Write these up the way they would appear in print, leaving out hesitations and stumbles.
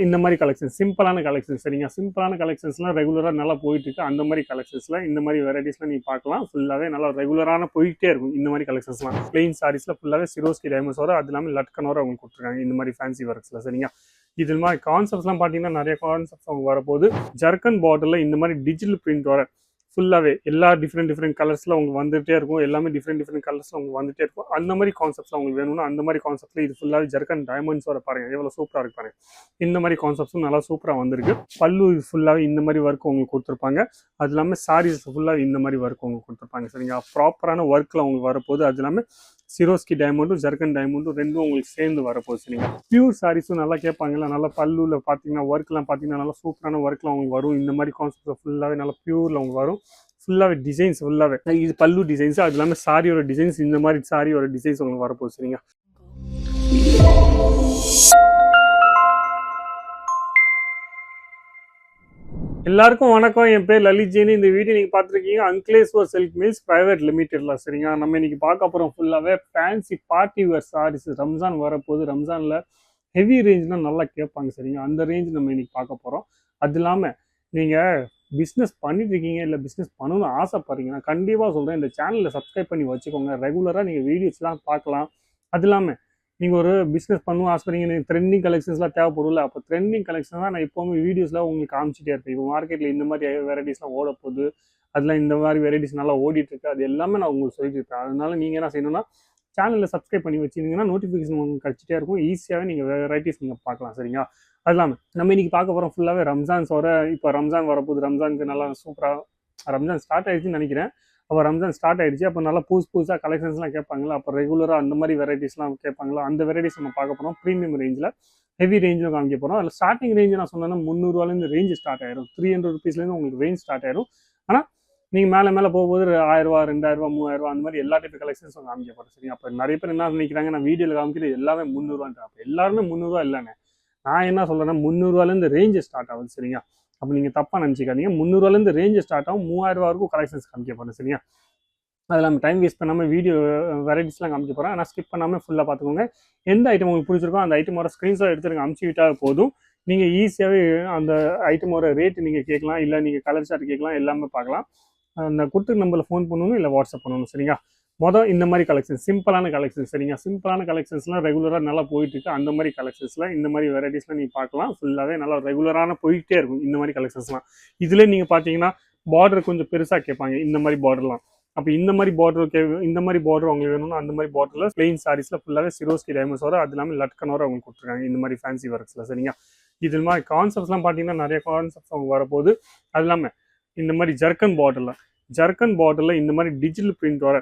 இந்த மாதிரி கலெக்ஷன் சிம்பிளான கலெக்ஷன் சரிங்க. சிம்பிளான கலெக்ஷன்ஸ்லாம் ரெகுலராக நல்லா போயிட்டு இருக்கு. அந்த மாதிரி கலெக்ஷன்ஸ்ல இந்த மாதிரி வெரைட்டிஸ்லாம் நீ பார்க்கலாம். ஃபுல்லாவே நல்லா ரெகுலரான போயிட்டே இருக்கும் இந்த மாதிரி கலெக்ஷன்ஸ்லாம். பிளெயின் சாரீஸ்ல ஃபுல்லாவே சிரோஸ்கி டைமண்ட்ஸ் வர, அது இல்லாமல் லட்கன் வர அவங்க கொடுத்துருக்காங்க இந்த மாதிரி ஃபேன்சி ஒர்க்ஸ்ல சரிங்க. இது மாதிரி கான்செப்ட்ஸ்லாம் பார்த்தீங்கன்னா நிறைய கான்செப்ட்ஸ் அவங்க வரப்போது. ஜர்க்கன் பார்டர்ல இந்த மாதிரி டிஜிட்டல் பிரிண்ட் வர ஃபுல்லாகவே எல்லா டிஃப்ரெண்ட் கலர்ஸில் உங்களுக்கு வந்துகிட்டே இருக்கும். எல்லாமே டிஃப்ரெண்ட் கலர்ஸில் உங்களுக்கு வந்துகிட்டே இருக்கும். அந்த மாதிரி கான்செப்ட்ஸில் உங்களுக்கு வேணும்னா அந்த மாதிரி கான்செப்ட்ல இது ஃபுல்லாகவே ஜர்க்கன் டைமண்ட்ஸோட பாருங்க எவ்வளோ சூப்பராக இருக்கு பாருங்க. இந்த மாதிரி கான்செப்ட்ஸும் நல்லா சூப்பராக வந்திருக்கு. பல்லு ஃபுல்லாகவே இந்த மாதிரி ஒர்க் உங்களுக்கு கொடுத்துருப்பாங்க. அது இல்லாமல் சாரீஸ் ஃபுல்லாக இந்த மாதிரி ஒர்க் உங்களுக்கு கொடுத்துருப்பாங்க சரிங்க. ப்ராப்பரான ஒர்க்கில் உங்களுக்கு வரப்போகுது. அது இல்லாமல் சிரோஸ்கி டைமண்டும் ஜர்க்கன் டைமண்டும் ரெண்டும் உங்களுக்கு சேர்ந்து வரப்போகுது சரிங்களா. பியூர் சாரீஸும் நல்லா கேட்பாங்கல்ல, நல்லா பல்லுல பார்த்தீங்கன்னா ஒர்க்லாம் பார்த்தீங்கன்னா நல்லா சூப்பரான ஒர்க்லாம் உங்களுக்கு வரும். இந்த மாதிரி கான்செப்ட் ஃபுல்லாகவே நல்லா பியூரில் உங்களுக்கு வரும். ஃபுல்லாகவே டிசைன்ஸ் ஃபுல்லாகவே இது பல்லு டிசைன்ஸ், அது இல்லாமல் சாரியோட டிசைன்ஸ், இந்த மாதிரி சாரியோட டிசைன்ஸ் உங்களுக்கு வரப்போகுது சரிங்க. எல்லாருக்கும் வணக்கம். என் பேர் லலித் ஜெயின். இந்த வீடியோ நீங்கள் பார்த்துருக்கீங்க அங்கிலேஸ்வர் சில்க் மில்ஸ் பிரைவேட் லிமிடெட்ல சரிங்க. நம்ம இன்னைக்கு பார்க்க போகிறோம் ஃபுல்லாகவே fancy party wear sarees. Ramzan வரப்போகுது. ரம்ஜானில் ஹெவி ரேஞ்ச்னால் நல்லா கேட்பாங்க சரிங்க. அந்த ரேஞ்ச் நம்ம இன்னைக்கு பார்க்க போகிறோம். அது இல்லாமல் நீங்கள் பிஸ்னஸ் பண்ணிட்டு இருக்கீங்க, இல்லை பிஸ்னஸ் பண்ணணும்னு ஆசைப்படுறீங்கன்னா கண்டிப்பாக சொல்கிறேன், இந்த சேனலில் சப்ஸ்கிரைப் பண்ணி வச்சுக்கோங்க. ரெகுலராக நீங்கள் வீடியோஸ்லாம் பார்க்கலாம். அது இல்லாமல் நீங்கள் ஒரு பிஸ்னஸ் பண்ணணும் ஆசைப்படுறீங்க, ட்ரெண்டிங் கலெக்ஷன்ஸ்லாம் தேவைப்படல. அப்போ ட்ரெண்டிங் கலெக்ஷன் தான் நான் எப்போவுமே வீடியோஸில் உங்களுக்கு காமிச்சிட்டே இருப்பேன். இப்போ மார்க்கெட்டில் இந்த மாதிரி வெரைட்டிஸ்லாம் ஓட போகுது, அதில் இந்த மாதிரி வெரைட்டிஸ் நல்லா ஓடிட்டு இருக்கு, அது எல்லாமே நான் உங்களுக்கு சொல்லிட்டு இருப்பேன். அதனால நீங்கள் என்ன செய்யணும்னா சேனலில் சப்ஸ்கிரைப் பண்ணி வச்சிருந்தீங்கன்னா நோட்டிஃபிகேஷன் உங்களுக்கு கிடச்சிட்டே இருக்கும். ஈஸியாகவே நீங்கள் வெரைட்டிஸ் நீங்கள் பார்க்கலாம் சரிங்களா. அது இல்லாமல் நம்ம இன்னைக்கு பார்க்க போகிறோம் ஃபுல்லாகவே ரம்ஜான்ஸ் வர. இப்போ ரம்ஜான் வரப்போகுது. ரம்ஜானுக்கு நல்லா சூப்பராக ரம்ஜான் ஸ்டார்ட் ஆயிடுச்சுன்னு நினைக்கிறேன். அப்போ ரம்ஜான் ஸ்டார்ட் ஆயிடுச்சு. அப்போ நல்லா புதுசாக கலெக்ஷன்ஸ்லாம் கேட்பாங்களா, அப்போ ரெகுலராக அந்த மாதிரி வெரைட்டிஸ்லாம் கேட்பாங்களா, அந்த வெரைட்டிஸ் நம்ம பார்க்க போகிறோம். ப்ரீமியம் ரேஞ்சில் ஹெவி ரேஞ்சில் காமிக்க போகிறோம். அதில் ஸ்டார்டிங் ரேஞ்சு நான் சொன்னேன்னா 300 ரேஞ்சு ஸ்டார்ட் ஆயிடும். 300 ருபீஸ்லேருந்து உங்களுக்கு ரேஞ்ச் ஸ்டார்ட் ஆயிடும். ஆனால் நீங்கள் மேலே போகும்போது 1000 ரூபா 2000 ரூபா 3000 அந்த மாதிரி எல்லா டைப் கலெக்ஷன்ஸும் காமிக்க போகிறேன் சரிங்க. அப்போ நிறைய பேர் என்ன நினைக்கிறாங்க, நான் வீடியோவில் காமிக்கிறது எல்லாமே 300 அப்போ எல்லாருமே 300 இல்லைண்ணே. நான் என்ன சொல்கிறேன்னா 300 ரேஞ்சு ஸ்டார்ட் ஆகுது சரிங்க. அப்போ நீங்கள் தப்பாக நினச்சிக்காதீங்க. 300 ரேஞ்சு ஸ்டார்ட் ஆகும். 3000 வரைக்கும் கலெக்ஷன்ஸ் காமிக்க போகிறேன் சரிங்க. அதில் நம்ம டைம் வேஸ்ட் பண்ணாமல் வீடியோ வெரைட்டிஸ்லாம் காமிக்க போகிறேன். ஆனால் ஸ்கிப் பண்ணாமல் ஃபுல்லாக பார்த்துக்கோங்க. எந்த ஐட்டம் உங்களுக்கு பிடிச்சிருக்கோ அந்த ஐட்டமோட ஸ்க்ரீன்ஷாட் எடுத்துருங்க, அமுச்சு விட்டால் போதும். நீங்கள் ஈஸியாகவே அந்த ஐட்டமோட ரேட்டு நீங்கள் கேட்கலாம், இல்லை நீங்கள் கலர் சார்ட் கேட்கலாம், எல்லாமே பார்க்கலாம். அந்த கொடுத்து நம்பரில் ஃபோன் பண்ணணும், இல்லை வாட்ஸ்அப் பண்ணணும் சரிங்களா. இந்த மாதிரி கலெக்ஷன் சிம்பிளான கலெக்ஷன் சரிங்க. சிம்பிளான கலெக்ஷன்ஸ்லாம் ரெகுலராக நல்லா போயிட்டு இருக்கு. அந்த மாதிரி கலெக்ஷன்ஸில் இந்த மாதிரி வெரைட்டிஸ்லாம் நீங்கள் பார்க்கலாம். ஃபுல்லாகவே நல்லா ரெகுலரான போயிட்டே இருக்கும் இந்த மாதிரி கலெக்ஷன்ஸ்லாம். இதில் நீங்கள் பார்த்தீங்கன்னா பார்டர் கொஞ்சம் பெருசாக கேட்பாங்க இந்த மாதிரி பார்டர்லாம். அப்போ இந்த மாதிரி பார்டர் அவங்க வேணும்னா அந்த மாதிரி பார்டரில் பிளெயின் சாரீஸில் ஃபுல்லாகவே சிரோஸ்கி டைமண்ட்ஸ் வர, அது இல்லாமல் லட்கன் வர அவங்க கொடுத்துருக்காங்க இந்த மாதிரி ஃபேன்சி ஒர்க்ஸில் சரிங்க. இது மாதிரி கான்செப்ட்ஸ்லாம் பார்த்தீங்கன்னா நிறைய கான்செப்ட்ஸ் அவங்க வரப்போகுது. அது இல்லாமல் இந்த மாதிரி ஜர்க்கன் பார்டரில் இந்த மாதிரி டிஜிட்டல் பிரிண்ட் வர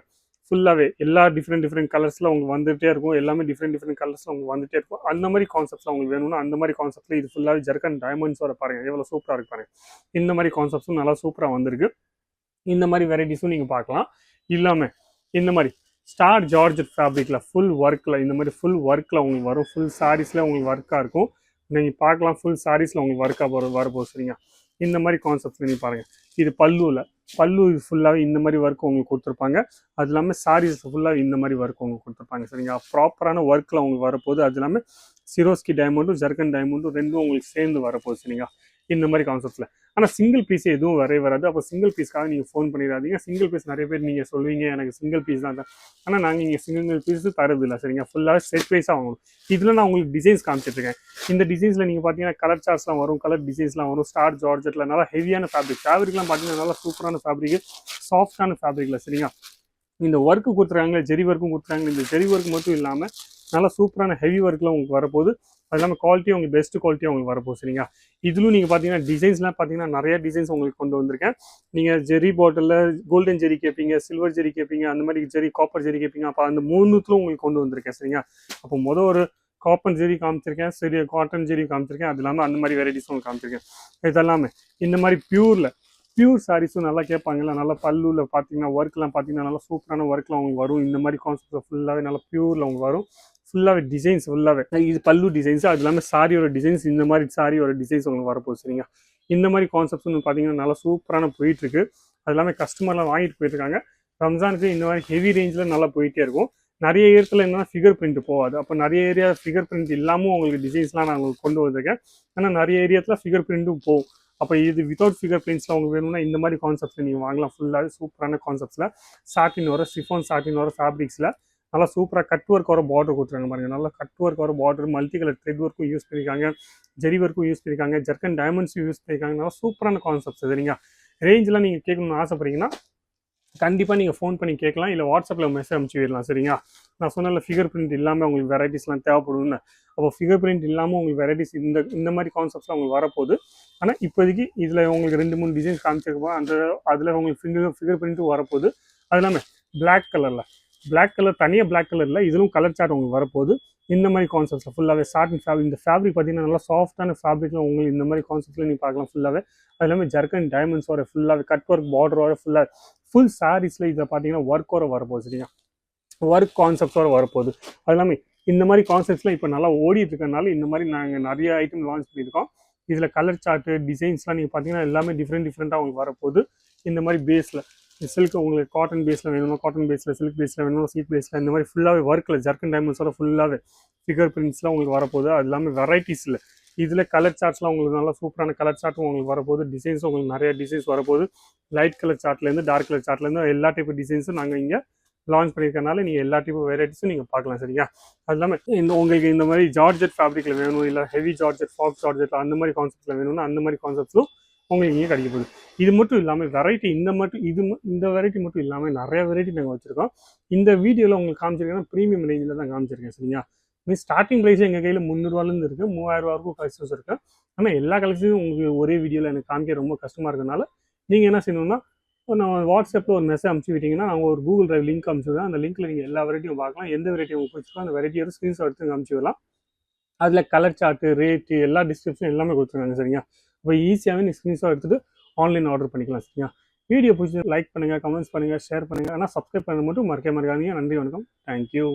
ஃபுல்லாகவே எல்லா டிஃப்ரெண்ட் கலர்ஸில் உங்களுக்கு வந்துகிட்டே இருக்கும். எல்லாமே டிஃப்ரெண்ட் கலர்ஸில் உங்களுக்கு வந்துகிட்டே இருக்கும். அந்த மாதிரி கான்செப்ட்ஸில் உங்களுக்கு வேணும்னா அந்த மாதிரி கான்செப்ட்டில் இது ஃபுல்லாகவே ஜர்க்கன் டைமண்ட்ஸோட பாருங்கள் எவ்வளோ சூப்பராக இருக்கு பாருங்கள். இந்த மாதிரி கான்செப்ட்ஸும் நல்லா சூப்பராக வந்திருக்கு. இந்த மாதிரி வெரைட்டிஸும் நீங்கள் பார்க்கலாம். இல்லாமல் இந்த மாதிரி ஸ்டார் ஜார்ஜெட் ஃபேப்ரிக்கில் ஃபுல் ஒர்க்கில் இந்த மாதிரி ஃபுல் ஒர்க்கில் உங்களுக்கு வரும். ஃபுல் சாரீஸில் உங்களுக்கு ஒர்க்காக இருக்கும். நீங்கள் பார்க்கலாம். ஃபுல் சாரீஸில் உங்களுக்கு ஒர்க்காக வரப்போகுது சரிங்க. இந்த மாதிரி கான்செப்ட்ஸ் நீங்கள் பாருங்கள். இது பல்லு ஃபுல்லாகவே இந்த மாதிரி ஒர்க் உங்களுக்கு கொடுத்துருப்பாங்க. அது இல்லாமல் சாரீஸ் ஃபுல்லாக இந்த மாதிரி ஒர்க் உங்களுக்கு கொடுத்துருப்பாங்க சரிங்க. ப்ராப்பரான ஒர்க்கில் உங்களுக்கு வரப்போகுது. அது இல்லாமல் சிரோஸ்கி டைமண்டும் ஜர்க்கன் டைமண்டும் ரெண்டும் உங்களுக்கு சேர்ந்து வரப்போகுது சரிங்களா. இந்த மாதிரி கான்செப்ட்ஸில் ஆனால் சிங்கிள் பீஸ் எதுவும் வராது. அப்போ சிங்கிள் பீஸ்க்காக நீங்கள் ஃபோன் பண்ணிடாதீங்க. சிங்கிள் பீஸ் நிறைய பேர் நீங்கள் சொல்லுவீங்க எனக்கு சிங்கிள் பீஸ் தான். ஆனால் நாங்கள் இங்கே சிங்கிள் பீஸ் தரதில்லை சரிங்க. ஃபுல்லாக செட் வைஸாக வாங்கணும். இதில் நான் உங்களுக்கு டிசைன்ஸ் காமிச்சிட்ருக்கேன். இந்த டிசைன்ஸில் நீங்கள் பார்த்தீங்கன்னா கலர் சார்ட்ஸ்லாம் வரும், கலர் டிசைன்ஸ்லாம் வரும். ஸ்டார் ஜார்ஜெட்டில் நல்லா ஹெவியான ஃபேப்ரிக்லாம் பார்த்தீங்கன்னா நல்லா சூப்பரான ஃபேப்ரிக், சாஃப்டான ஃபேப்ரிக்கில் சரிங்க. இந்த ஒர்க்கு கொடுத்துருக்காங்க, ஜெரி ஒர்க்கும் கொடுத்துருக்காங்க. இந்த ஜெரி ஒர்க் மட்டும் இல்லாமல் நல்லா சூப்பரான ஹெவி ஒர்க்கில் உங்களுக்கு வரப்போகுது. அது இல்லாமல் குவாலிட்டி உங்களுக்கு பெஸ்ட் குவாலிட்டியாக உங்களுக்கு வரப்போகுது சரிங்களா. இதிலும் நீங்கள் பார்த்தீங்கன்னா டிசைன்ஸ்லாம் பார்த்தீங்கன்னா நிறைய டிசைன்ஸ் உங்களுக்கு கொண்டு வந்திருக்கேன். நீங்கள் ஜெரி பாட்டிலில் கோல்டன் ஜெரி கேட்பீங்க, சில்வர் ஜெரி கேட்பீங்க, அந்த மாதிரி ஜெரி காப்பர் ஜெரி கேட்பீங்க. அப்போ அந்த 3த்துலும் உங்களுக்கு கொண்டு வந்திருக்கேன் சரிங்களா. அப்போ ஒரு காப்பர் ஜெரி காமிச்சிருக்கேன், சரி காட்டன் ஜெரி காமிச்சிருக்கேன். அது இல்லாமல் அந்த மாதிரி வெரைட்டிஸும் உங்களுக்கு காமிச்சிருக்கேன். இதெல்லாமே இந்த மாதிரி பியூர் சாரீஸும் நல்லா கேட்பாங்கல்ல, நல்லா பல்லுவில் பார்த்தீங்கன்னா ஒர்க்லாம் பார்த்தீங்கன்னா நல்லா சூப்பரான ஒர்க்லாம் உங்களுக்கு வரும். இந்த மாதிரி கான்செப்ட் ஃபுல்லாகவே நல்லா பியூரில் உங்களுக்கு வரும். ஃபுல்லாகவே டிசைன்ஸ் ஃபுல்லாகவே இது பல்லு டிசைன்ஸ், அது இல்லாமல் சாரியோட டிசைன்ஸ், இந்த மாதிரி சாரியோட டிசைன்ஸ் உங்களுக்கு வரப்போகுது சரிங்க. இந்த மாதிரி கான்செப்ட்ஸ் பார்த்தீங்கன்னா நல்லா சூப்பரான போயிட்டுருக்கு. அது இல்லாமல் கஸ்டமர்லாம் வாங்கிட்டு போயிட்டுருக்காங்க. ரம்ஜானுக்கு இந்த மாதிரி ஹெவி ரேஞ்சில் நல்லா போயிட்டே இருக்கும். நிறைய இடத்துல என்னன்னா ஃபிகர் பிரிண்ட் போகாது. அப்போ நிறைய ஏரியா ஃபிகர் பிரிண்ட் இல்லாமல் உங்களுக்கு டிசைன்ஸ்லாம் நான் உங்களுக்கு கொண்டு வந்திருக்கேன். ஆனால் நிறைய ஏரியாத்தில் ஃபிகர் பிரிண்ட்டும் போகும். அப்போ இது வித்தவுட் ஃபிகர் பிரிண்ட்ஸில் உங்களுக்கு வேணும்னா இந்த மாதிரி கான்செப்ட்ஸில் நீங்கள் வாங்கலாம். ஃபுல்லாகவே சூப்பரான கான்செப்ட்ஸில் சாட்டின் வர சிஃபான் சாட்டின் வர ஃபேப்ரிக்ஸில் நல்லா சூப்பராக கட் ஒர்க் வர பார்டர் கொடுத்துருக்காங்க பாருங்க. நல்லா கட் ஒர்க் வர பார்டர், மல்டி கலர் த்ரெட் ஒர்க்கும் யூஸ் பண்ணியிருக்காங்க, ஜெரி ஒர்க்கும் யூஸ் பண்ணியிருக்காங்க, ஜர்க்கன் டைமண்ட்ஸும் யூஸ் பண்ணியிருக்காங்க. நல்லா சூப்பரான கான்செப்ட்ஸ். சரிங்க, ரேஞ்செலாம் நீங்கள் கேட்கணும்னு ஆசைப்படுறீங்கன்னா கண்டிப்பாக நீங்கள் ஃபோன் பண்ணி கேட்கலாம், இல்லை வாட்ஸ்அப்பில் மெசேஜ் அனுப்பிச்சு விடலாம். சரிங்களா, நான் சொன்னல ஃபிகர் பிரிண்ட் இல்லாமல் உங்களுக்கு வெரைட்டிஸ்லாம் தேவைப்படும்னு. அப்போ ஃபிகர் பிரிண்ட் இல்லாமல் உங்களுக்கு வெரைட்டிஸ் இந்த மாதிரி கான்செப்ட்ஸ்லாம் உங்களுக்கு வரப்போகுது. ஆனால் இப்போதைக்கு இதில் உங்களுக்கு 2-3 டிசைன்ஸ் காமிச்சிருக்கோம். அதில் உங்களுக்கு ஃபிகர் பிரிண்ட்டும் வரப்போகுது. அது இல்லாமல் பிளாக் கலர் தனியாக பிளாக் கலரில் இதிலும் கலர் சார்ட் உங்களுக்கு வரப்போகுது. இந்த மாதிரி கான்செப்ட்ஸில் ஃபுல்லாகவே சாட்டின் ஃபேப்ரிக். இந்த ஃபேப்ரிக் பார்த்தீங்கன்னா நல்லா சாஃப்டான ஃபேப்ரிக்கில் உங்களுக்கு இந்த மாதிரி கான்செப்ட்ல நீங்கள் பார்க்கலாம் ஃபுல்லாகவே. அது இல்லாமல் ஜர்க்கன் டைமண்ட்ஸ் வர ஃபுல்லாகவே கட் ஒர்க் பார்டர் வர ஃபுல்லாக ஃபுல் சாரீஸில் இதை பார்த்தீங்கன்னா ஒர்க்கோட வரப்போகுது. சரியா, ஒர்க் கான்செப்ட்ஸோட வரப்போகுது. அது இல்லாமல் இந்த மாதிரி கான்செப்ட்ஸ்லாம் இப்போ நல்லா ஓடிட்டு இருக்கனால இந்த மாதிரி நாங்கள் நிறைய ஐட்டம் லான்ச் பண்ணியிருக்கோம். இதில் கலர் சார்ட்டு டிசைன்ஸ்லாம் நீங்கள் பார்த்தீங்கன்னா எல்லாமே டிஃப்ரெண்ட்டாக உங்களுக்கு வரப்போகுது. இந்த மாதிரி பேஸில் சில்க் உங்களுக்கு காட்டன் பேஸில் வேணுமா, காட்டன் பேஸில், சில்க் பேஸில் வேணுமா, சில்க் பேஸில், இந்த மாதிரி ஃபுல்லாகவே ஒர்க்கில் ஜர்க்கன் டைமண்ட்ஸோட ஃபுல்லாகவே ஃபிகர் பிரிண்ட்ஸ்லாம் உங்களுக்கு வரப்போகுது. அது இல்லாமல் வெரைட்டிஸில் இதில் கலர் சார்ட்ஸ்லாம் உங்களுக்கு நல்லா சூப்பரான கலர் சார்ட்டும் உங்களுக்கு வரப்போகுது. டிசைன்ஸும் உங்களுக்கு நிறைய டிசைன்ஸ் வரப்போகுது. லைட் கலர் சார்ட்லேருந்து டார்க் கலர் சார்ட்லேருந்து எல்லா டைப் டிசைன்ஸும் நாங்கள் இங்கே லான்ச் பண்ணியிருக்கனால நீங்கள் எல்லா டைப் வெரைட்டிஸும் நீங்கள் பார்க்கலாம். சரியா, அது இல்லாமல் உங்களுக்கு இந்த மாதிரி ஜார்ஜெட் ஃபேப்ரிக்கில் வேணும், இல்லை ஹெவி ஜார்ஜெட், ஃபாக்ஸ் ஜார்ஜெட் அந்த மாதிரி கான்செப்ட்டில் வேணும்னா அந்த மாதிரி கான்செப்ட்ஸும் உங்களுக்கு இங்கே கிடைக்க போகுது. இது மட்டும் இல்லாமல் வெரைட்டி இந்த வெரைட்டி மட்டும் இல்லாமல் நிறைய வெரைட்டி நாங்கள் வச்சுருக்கோம். இந்த வீடியோவில் உங்களுக்கு காமிச்சிருக்கேன்னா ப்ரீமியம் ரேஞ்சில் தான் காமிச்சிருக்கேன். சரியா, ஸ்டார்டிங் ப்ரைஸ் எங்கள் கையில் 300 ரூபாயிலேருந்து இருக்குது, 3000 ரூபா வரைக்கும் கலெக்ஷன்ஸ் இருக்குது. ஆனால் எல்லா கலெக்ஷனும் உங்களுக்கு ஒரே வீடியோவில் எனக்கு காமிக்க ரொம்ப கஷ்டமாக இருக்கிறதுனால நீங்கள் என்ன செய்யணும்னா நான் வாட்ஸ்அப்பில் ஒரு மெசேஜ் அனுப்பிச்சு விட்டிங்கன்னா நாங்கள் ஒரு கூகுள் டிரைவ் லிங்க் அனுப்பிச்சுடுவேன். அந்த லிங்க்கில் நீங்கள் எல்லா வெரைட்டியும் பார்க்கலாம். எந்த வெரைட்டி உங்களுக்கு பிடிச்சிருக்கோ அந்த வெரைட்டியோட ஸ்க்ரீன்ஷாட் எடுத்து அனுப்பிச்சு விடலாம். அதில் கலர் சார்ட்டு, ரேட்டு, எல்லா டிஸ்கிரிப்ஷன் எல்லாமே கொடுத்துருக்காங்க. சரியா, இப்போ ஈஸியாகவே நீங்கள் ஸ்க்ரீன்ஷாட் எடுத்துகிட்டு ஆன்லைன் ஆர்டர் பண்ணிக்கலாம். சரியா, வீடியோ பிடிச்சி லைக் பண்ணுங்கள், கமெண்ட்ஸ் பண்ணுங்கள், ஷேர் பண்ணுங்கள். ஆனால் சப்ஸ்கிரைப் பண்ண மட்டும் மறக்காதீங்க. நன்றி, வணக்கம், தேங்க்யூ.